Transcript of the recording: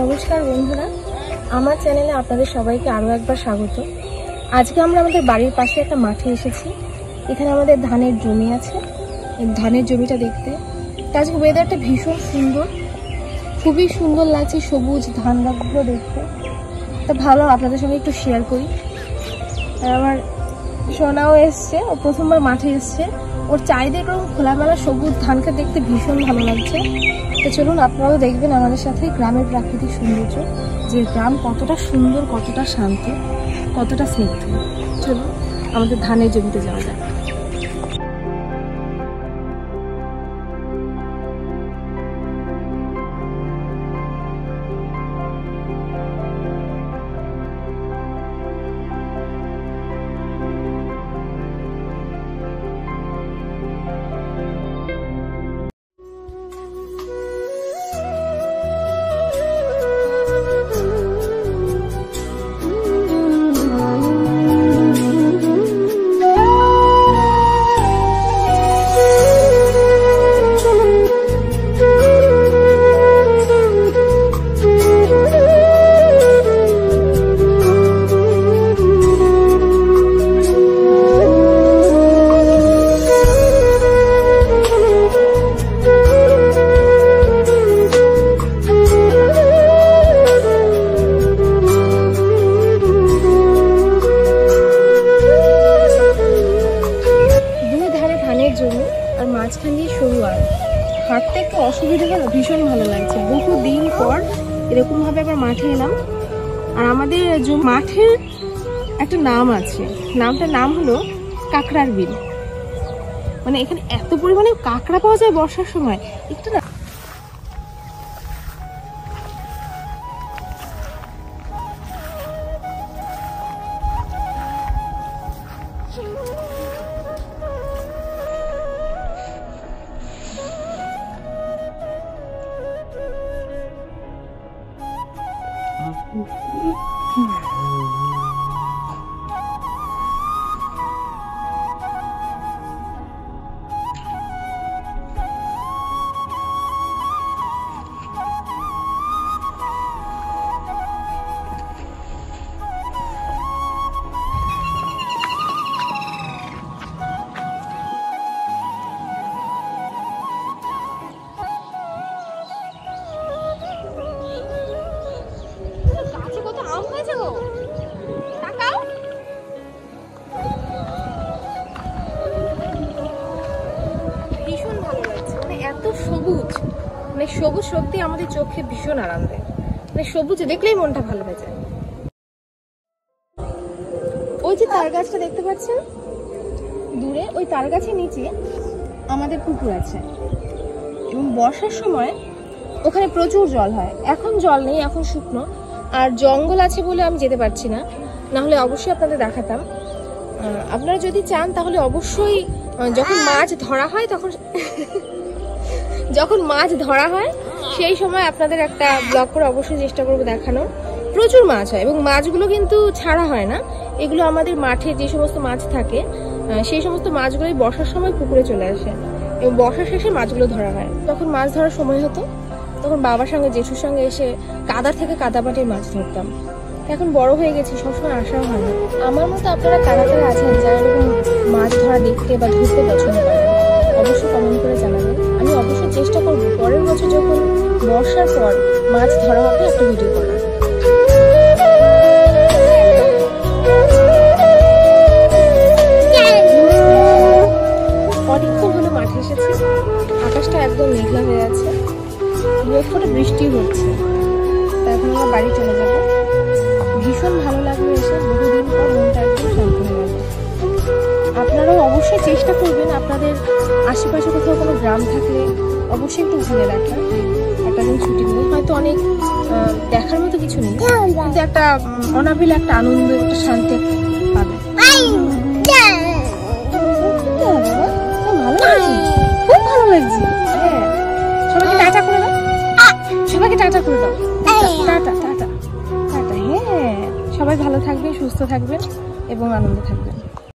নমস্কার বন্ধুরা, আমার চ্যানেলে আপনাদের সবাইকে আরও একবার স্বাগত। আজকে আমরা আমাদের বাড়ির পাশে একটা মাঠে এসেছি। এখানে আমাদের ধানের জমি আছে। এই ধানের জমিটা দেখতে আজকে ওয়েদারটা ভীষণ সুন্দর, খুবই সুন্দর লাগছে সবুজ ধান গাছগুলো দেখতে। তা ভালো আপনাদের সঙ্গে একটু শেয়ার করি। আমার সোনাও এসছে, ও প্রথমবার মাঠে এসছে। ওর চারিদিকে এরকম খোলামেলা সবুজ ধানকে দেখতে ভীষণ ভালো লাগছে। তো চলুন আপনারাও দেখবেন আমাদের সাথে গ্রামের প্রাকৃতিক সৌন্দর্য, যে গ্রাম কতটা সুন্দর, কতটা শান্ত, কতটা স্নিগ্ধ। চলুন আমাদের ধানের জমিতে যাওয়া যায়। জমি আর মাঝখান দিয়ে সরু আর হাঁটতে একটু অসুবিধা হলো, ভীষণ ভালো লাগছে। বহুদিন পর এরকম ভাবে আবার মাঠে এলাম। আর আমাদের মাঠের একটা নাম আছে, নামটার নাম হলো কাঁকড়ার বিল। মানে এখানে এত পরিমাণে কাঁকড়া পাওয়া যায় বর্ষার সময়। একটু না ভীষণ ভালো লাগছে। মানে এত সবুজ, মানে সবুজ সত্যি আমাদের চোখে ভীষণ আরাম দেয়। মানে সবুজ দেখলেই মনটা ভালো হয়ে যায়। ওই যে তাল গাছটা দেখতে পাচ্ছেন দূরে, ওই তাল গাছের নিচে আমাদের পুকুর আছে এবং বর্ষার সময় ওখানে প্রচুর জল হয়। এখন জল নেই, এখন শুকনো। আর জঙ্গল আছে বলে আমি যেতে পারছি না, না হলে অবশ্যই আপনাদের দেখাতাম। আপনারা যদি চান তাহলে অবশ্যই যখন মাছ ধরা হয় যখন মাছ ধরা হয় সেই সময় আপনাদের একটা ব্লগ করে অবশ্যই চেষ্টা করবো দেখানোর। প্রচুর মাছ হয় এবং মাছগুলো কিন্তু ছাড়া হয় না। এগুলো আমাদের মাঠে যে সমস্ত মাছ থাকে সেই সমস্ত মাছগুলোই বর্ষার সময় পুকুরে চলে আসে এবং বর্ষার শেষে মাছগুলো ধরা হয়। তখন মাছ ধরার সময় হতো, তখন বাবার সঙ্গে জেঠুর সঙ্গে এসে কাদার থেকে কাদাপাটির মাছ ধরতাম। এখন বড় হয়ে গেছি, সবসময় আসাও হয় না। আমার মতো আপনারা কারা কারা আছেন যারা এরকম মাছ ধরা দেখতে বা ধরতে পছন্দ করেন, অবশ্যই কমেন্ট করে জানাবেন। আমি অবশ্যই চেষ্টা করব পরের বছর যখন বর্ষার পর মাছ ধরা হবে একটা ভিডিও করার। অনেকক্ষণ হলো মাঠে এসেছি, আকাশটা একদম মেঘলা হয়ে আছে, দু এক ফোঁটা বৃষ্টি হচ্ছে। তা এখন আমরা বাড়ি চলে যাবো। ভীষণ ভালো লাগলো এসে, বহুদিন পর মনটা একদম শান্ত হয়ে গেল। আপনারাও অবশ্যই চেষ্টা করবেন আপনাদের আশেপাশে কোথাও কোনো গ্রাম থাকলে অবশ্যই একটু ঘুরে দেখার একটা দিন ছুটি নিয়ে। হয়তো অনেক দেখার মতো কিছু নেই, কিন্তু একটা অনাবিল একটা আনন্দ, একটা শান্তি পাবে। ভালো লাগছে, খুব ভালো লাগছে। হ্যাঁ, সবাইকে টাটা করে দাও, সবাইকে টাটা করে দাও। Tata tata tata. হ্যাঁ, সবাই ভালো থাকবেন, সুস্থ থাকবেন এবং আনন্দে থাকবেন।